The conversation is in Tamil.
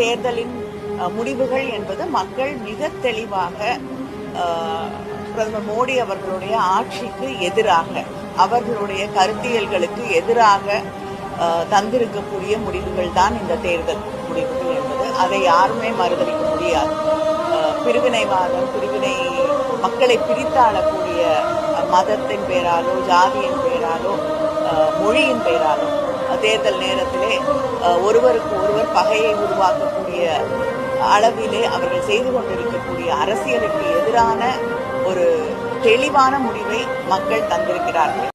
தேர்தலின் முடிவுகள் என்பது மக்கள் மிக தெளிவாக பிரதமர் மோடி அவர்களுடைய ஆட்சிக்கு எதிராக, அவர்களுடைய கருத்தியல்களுக்கு எதிராக தந்திருக்கக்கூடிய முடிவுகள் தான் இந்த தேர்தல் முடிவுகள் என்பது. அதை யாருமே மறுதளிக்க முடியாது. பிரிவினைவாதம், மக்களை பிரித்தாளக்கூடிய மதத்தின் பேராலோ, ஜாதியின் பேராலோ, மொழியின் பேராலோ தேர்தல் நேரத்திலே ஒருவருக்கு ஒருவர் பகையை உருவாக்கக்கூடிய அளவிலே அவர்கள் செய்து கொண்டிருக்கக்கூடிய அரசியலுக்கு எதிரான ஒரு தெளிவான முடிவை மக்கள் தந்திருக்கிறார்கள்.